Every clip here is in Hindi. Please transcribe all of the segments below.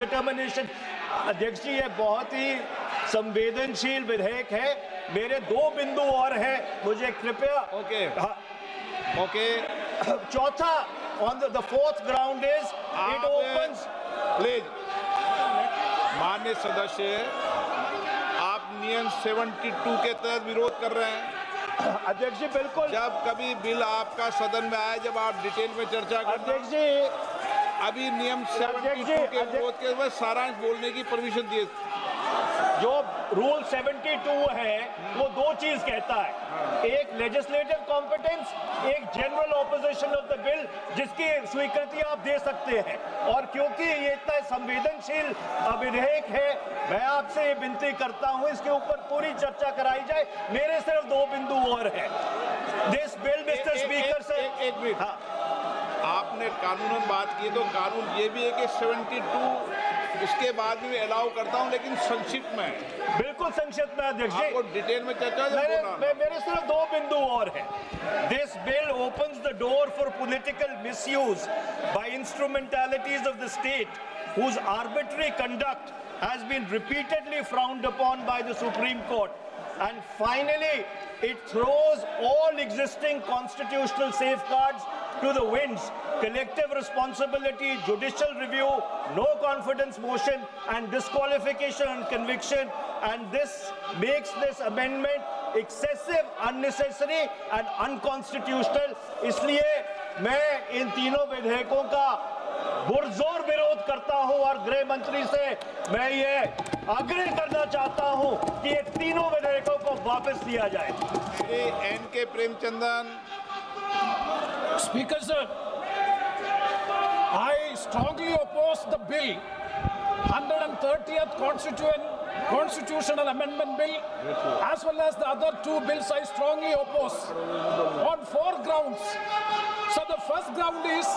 डिटर्मिनेशन। अध्यक्ष जी, ये बहुत ही संवेदनशील विधेयक है। मेरे 2 बिंदु और हैं, मुझे कृपया। ओके। चौथा, on the fourth ground is it opens. Please माननीय सदस्य, आप नियम 72 के तहत विरोध कर रहे हैं। अध्यक्ष जी बिल्कुल। जब कभी बिल आपका सदन में आए, जब आप डिटेल में चर्चा करना। अध्यक्ष जी, अभी नियम 72 के विरोध के बाद सारांश बोलने की परमिशन दिए। जो रूल 72 है वो 2 चीज कहता है, एक लेजिस्लेटिव कॉम्पिटेंस, एक general opposition of the bill, जिसकी स्वीकृति आप दे सकते हैं। और क्योंकि ये इतना संवेदनशील विधेयक है, मैं आपसे ये विनती करता हूं इसके ऊपर पूरी चर्चा कराई जाए। मेरे सिर्फ 2 बिंदु और हैं। This bill, mister speaker sir, एक मिनट। हाँ, आपने कानूनन बात की, तो कानून ये भी है कि 72 उसके बाद भी अलाउ करता हूं, लेकिन संक्षिप्त में। बिल्कुल संक्षिप्त में अध्यक्ष जी, आपको डिटेल में चर्चा। मेरे सिर्फ 2 बिंदु और हैं। This bill opens the door for political misuse by instrumentalities of the state whose arbitrary conduct has been repeatedly frowned upon by the Supreme Court. And finally, it throws all existing constitutional safeguards to the winds. Collective responsibility, judicial review, no confidence motion, and disqualification and conviction. And this makes this amendment excessive, unnecessary, and unconstitutional. इसलिए मैं इन तीनों विधेयकों का पुरजोर विरोध करता हूं और गृह मंत्री से मैं ये आग्रह करना चाहता हूं कि ये तीनों विधेयकों को वापस लिया जाए। Shri N.K. Premachandran. Speaker sir, I strongly oppose the bill, 130th Constitutional Amendment Bill, as well as the other 2 bills I strongly oppose on 4 grounds. So the first ground is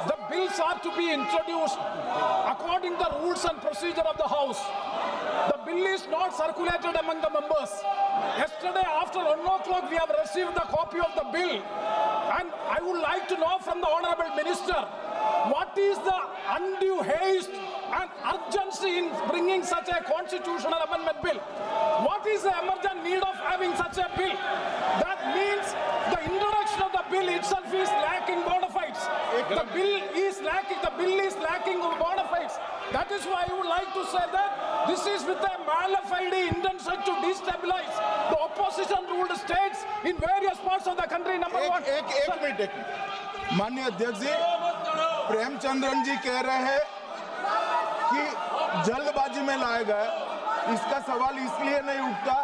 the bills are to be introduced according to the rules and procedure of the House. The bill is not circulated among the members. Yesterday after 1 o'clock we have received the copy of the bill, and I would like to know from the Honorable Minister, what is the undue haste and urgency in bringing such a constitutional amendment bill? What is the emergent need of having such a bill? That means the introduction of the bill itself is lacking bona fides. The bill is lacking bona fides. That is why I would like to say that this is with a mala fide intention to destabilize the opposition ruled states in various parts of the country. Number one. एक मिनट। माननीय अध्यक्ष जी, प्रेमचंद्रन जी कह रहे हैं कि जल्दबाजी में लाया गया। इसका सवाल इसलिए नहीं उठता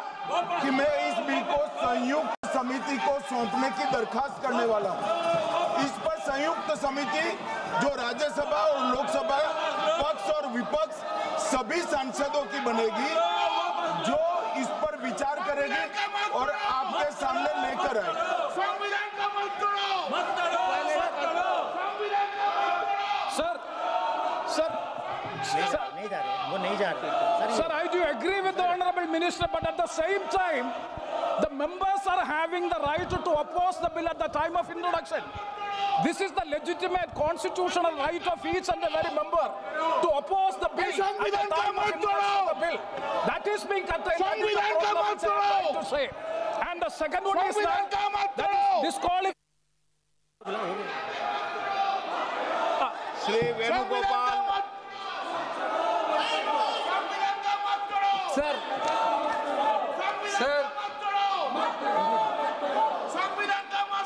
कि मैं इस बिल को संयुक्त समिति को सौंपने की दरखास्त करने वाला हूं। इस पर संयुक्त समिति जो राज्यसभा और लोकसभा पक्ष और विपक्ष सभी सांसदों की बनेगी, जो इस पर विचार करेगी और आपके सामने लेकर आएगी। Sir, I do agree with the Honorable Minister, but at the same time, the members are having the right to oppose the bill at the time of introduction. This is the legitimate constitutional right of each and every member to oppose the bill at the time of introduction of the bill. That is being contained. That is the problem which I am trying to say. And the second one is that is disqualification. Shri Venugopal.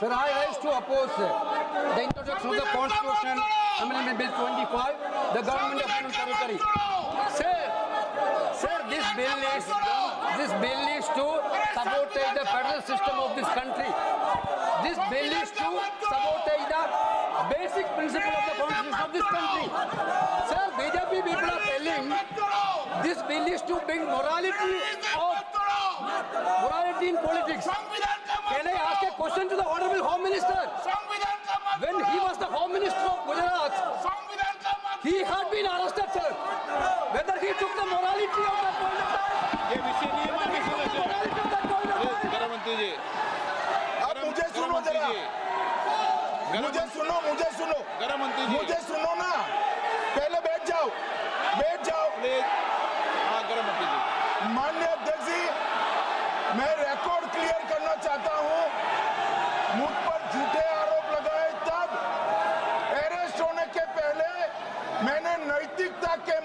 Sir, I rise to oppose the introduction of the Constitution Amendment Bill 25, the Government of Union Territory. Sir, this bill is to sabotage the federal system of this country. This bill is to sabotage the basic principle of the Constitution of this country. Sir, BJP people are telling this bill is to bring morality in politics. Can I ask a question to the Honorable Home Minister? When he was the Home Minister of Gujarat, he had been arrested, sir. Whether he took the morality of that point of time, गृहमंत्री जी, अब मुझे सुनो जरा, मुझे सुनो गृहमंत्री जी, मुझे सुनो ना, पहले बैठ जाओ।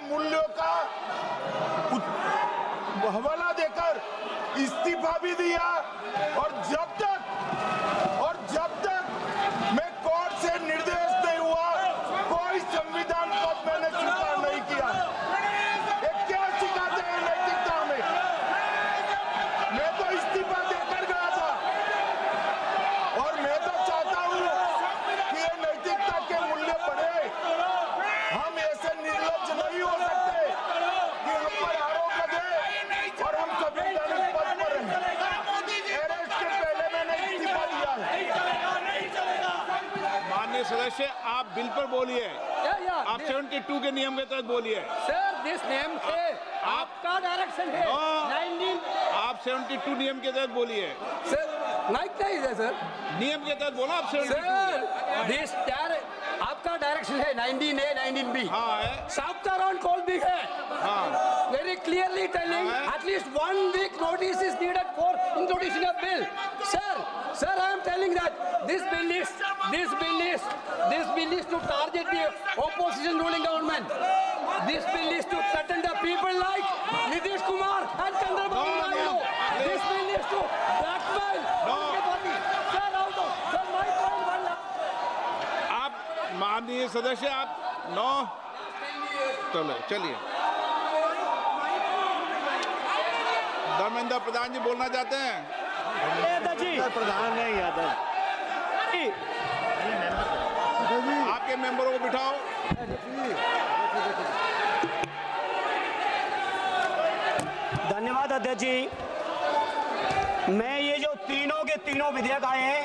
मूल्यों का हवाला देकर इस्तीफा भी दिया, और जब तक मैं कोर्ट से निर्देश नहीं हुआ कोई संविधान पद मैंने स्वीकार नहीं किया। ये क्या सिखाते हैं नैतिकता में? मैं तो इस्तीफा देकर गया था, और मैं तो चाहता हूं कि ये नैतिकता के मूल्य बढ़े। हम ऐसे निर्लज्ज नहीं हो सकते कि हम पर आरोप लगे और हम संवैधानिक पद पर रहें। अरेस्ट के पहले मैंने इस्तीफा दिया है। माननीय सदस्य, आप बिल पर बोलिए। आप 72 के नियम के तहत बोलिए। सर, दिस नेम है, आपका डायरेक्शन है। 19 आप 72 नियम के तहत बोलिए। सर, लाइक नहीं है सर। नियम के तहत बोला आप 72। सर, दिस आपका डायरेक्शन है 19A 19B। हाँ है। Chapter on call भी है। हाँ। Very clearly telling at least 1 week notice is needed for introducing a bill. Sir, I am telling that this bill is to target the opposition ruling government. This bill is to threaten the people like Nitish Kumar and Chandrababu Naidu. This bill is to blackmail. Sir, out of. Sir, my point one. आप माननीय सदस्य, आप चलिए। धर्मेंद्र प्रधान जी बोलना चाहते हैं? प्रधान नहीं यादव, आपके मेंबरों को बिठाओ। धन्यवाद अध्यक्ष जी। मैं ये जो तीनों के तीनों विधेयक आए हैं,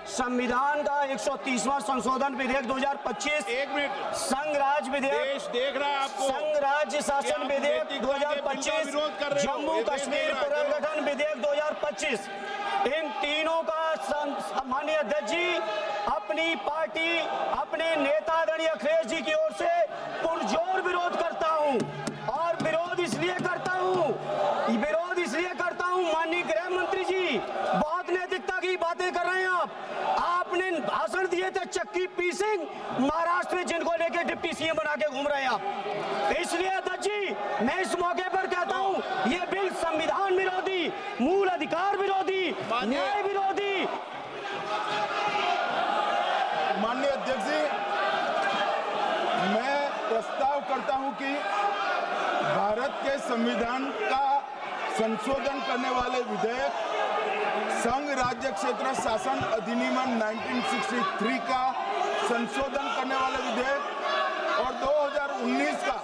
संविधान का 130वां संशोधन विधेयक 2025, 1 मिनट, संघ राज्य विधेयक, देश देख रहा है आपको, संघ राज्य शासन विधेयक नैतिकता के बिल का 2025, विरोध कर रहे हो। जम्मू ये देख कश्मीर रहा है। पुनर्गठन विधेयक 2025, इन तीनों का माननीय अध्यक्ष जी अपनी पार्टी, अपने नेता आदरणीय अखिलेश जी की ओर से पुरजोर विरोध करता हूं। और विरोध इसलिए करता हूं माननीय गृह मंत्री जी, बहुत नैतिकता की बातें कर रहे हैं आपने भाषण दिए थे चक्की पी सिंह महाराष्ट्र में, जिनको लेके डिप्टी सीएम बना के घूम रहे हैं आप। इसलिए अध्यक्ष जी मैं इस मौके पर कहता हूं ये बिल संविधान विरोधी, मूल अधिकार विरोधी, न्याय विरोधी। माननीय अध्यक्ष जी, मैं प्रस्ताव करता हूं कि भारत के संविधान का संशोधन करने वाले विधेयक, संघ राज्य क्षेत्र शासन अधिनियम 1963 का संशोधन करने वाले विधेयक और 2019 का